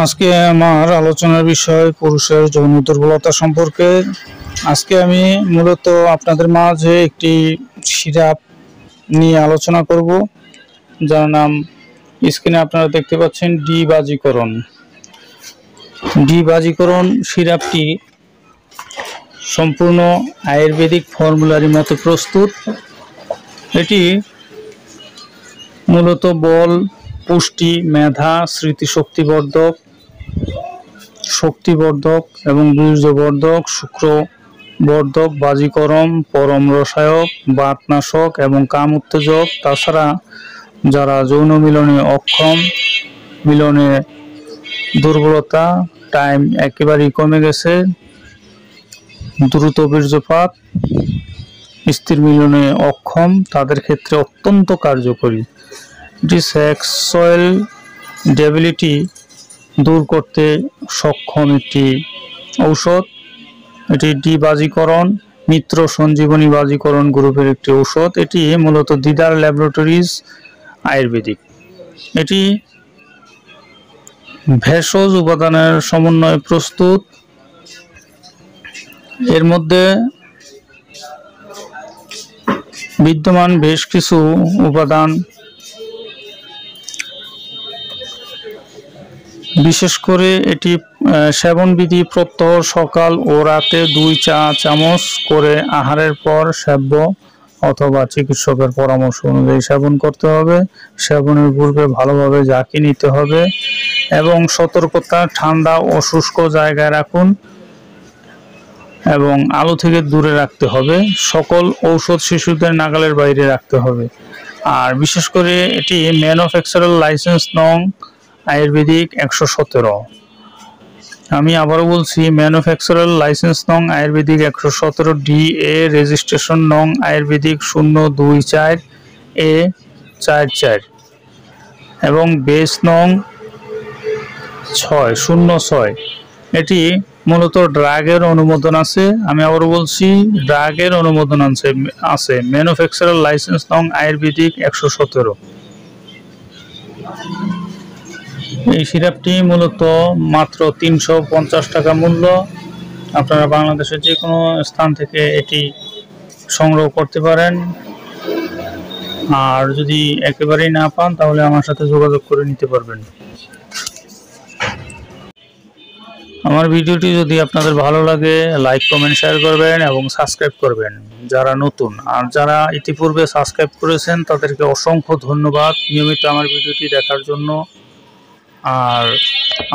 আজকে আমার আলোচনার বিষয় পুরুষের যৌন দুর্বলতা সম্পর্কে। আজকে আমি মূলত আপনাদের মাঝে একটি সিরাপ নিয়ে আলোচনা করব, যার নাম স্ক্রিনে আপনারা দেখতে পাচ্ছেন ডিবাজিকরণ। ডিবাজিকরণ সিরাপটি সম্পূর্ণ আয়ুর্বেদিক ফর্মুলারি মতো প্রস্তুত। এটি মূলত বল, পুষ্টি, মেধা, স্মৃতিশক্তিবর্ধক, শক্তিবর্ধক এবং বীর্যবর্ধক, শুক্রবর্ধক, বাজিকরণ, পরম রসায়ক, বাতনাশক এবং কাম উত্তেজক। তাছাড়া যারা যৌন মিলনে অক্ষম, মিলনে দুর্বলতা, টাইম একেবারেই কমে গেছে, দ্রুত বীর্যপাত, স্ত্রী মিলনে অক্ষম, তাদের ক্ষেত্রে অত্যন্ত কার্যকরী। এটি সেক্সুয়াল ডেবিলিটি দূর করতে সক্ষম একটি ঔষধ। এটি ডিবাজিকরণ মিত্র সঞ্জীবনী বাজিকরণ গ্রুপের একটি ঔষধ। এটি মূলত দিদার ল্যাবরেটরিজ আয়ুর্বেদিক। এটি ভেষজ উপাদানের সমন্বয়ে প্রস্তুত। এর মধ্যে বিদ্যমান বেশ কিছু উপাদান, বিশেষ করে এটি সেবনবিধি প্রত্যহ সকাল ও রাতে 2 চা চামচ করে আহারের পর সেব্য অথবা চিকিৎসকের পরামর্শ অনুযায়ী সেবন করতে হবে। সেবনের পূর্বে ভালোভাবে ঝাঁকি নিতে হবে এবং সতর্কতা, ঠান্ডা ও শুষ্ক জায়গায় রাখুন এবং আলো থেকে দূরে রাখতে হবে। সকল ঔষধ শিশুদের নাগালের বাইরে রাখতে হবে। আর বিশেষ করে এটি ম্যানুফ্যাকচারার লাইসেন্স নং আয়ুর্বেদিক 117। আমি আবারও বলছি, ম্যানুফ্যাকচারার লাইসেন্স নং আয়ুর্বেদিক 117, DA রেজিস্ট্রেশন নং আয়ুর্বেদিক 024A44 এবং বেস নং 606। এটি মূলত ড্রাগের অনুমোদন আছে। আমি আবারও বলছি, ড্রাগের অনুমোদন আছে ম্যানুফ্যাকচারার লাইসেন্স নং আয়ুর্বেদিক 117। এই সিরাপটি মূলত মাত্র 350 টাকা মূল্য। আপনারা বাংলাদেশের যে কোনো স্থান থেকে এটি সংগ্রহ করতে পারেন। আর যদি একেবারেই না পান তাহলে আমার সাথে যোগাযোগ করে নিতে পারবেন। আমার ভিডিওটি যদি আপনাদের ভালো লাগে, লাইক, কমেন্ট, শেয়ার করবেন এবং সাবস্ক্রাইব করবেন যারা নতুন। আর যারা ইতিপূর্বে সাবস্ক্রাইব করেছেন তাদেরকে অসংখ্য ধন্যবাদ নিয়মিত আমার ভিডিওটি দেখার জন্য। আর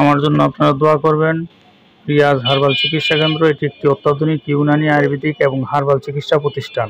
আমার জন্য আপনারা দোয়া করবেন। রিয়াজ হার্বাল চিকিৎসা কেন্দ্র এটি একটি অত্যাধুনিক ইউনানি, আয়ুর্বেদিক এবং হার্বাল চিকিৎসা প্রতিষ্ঠান।